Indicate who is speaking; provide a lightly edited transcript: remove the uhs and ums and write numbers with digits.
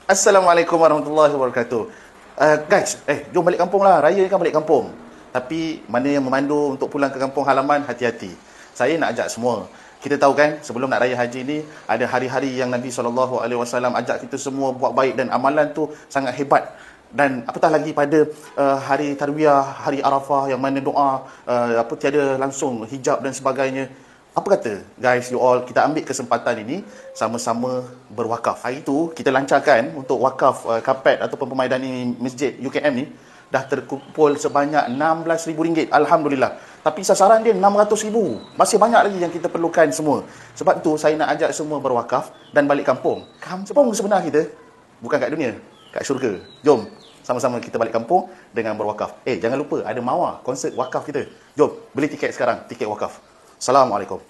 Speaker 1: Assalamualaikum warahmatullahi wabarakatuh. Guys, jom balik kampung lah. Raya ni kan balik kampung. Tapi mana yang memandu untuk pulang ke kampung halaman, hati-hati. Saya nak ajak semua. Kita tahu kan, sebelum nak raya haji ni, ada hari-hari yang Nabi SAW ajak kita semua buat baik dan amalan tu sangat hebat. Dan apatah lagi pada hari Tarwiyah, hari Arafah yang mana doa tiada langsung hijab dan sebagainya. Apa kata guys, you all, kita ambil kesempatan ini sama-sama berwakaf. Hari itu kita lancarkan untuk wakaf kapet ataupun pemaidani masjid UKM ni dah terkumpul sebanyak RM16,000. Alhamdulillah. Tapi sasaran dia RM600,000. Masih banyak lagi yang kita perlukan semua. Sebab tu saya nak ajak semua berwakaf dan balik kampung. Kampung sebenar kita bukan kat dunia, kat syurga. Jom sama-sama kita balik kampung dengan berwakaf. Jangan lupa ada mawar konsert wakaf kita. Jom beli tiket sekarang, tiket wakaf. Assalamualaikum.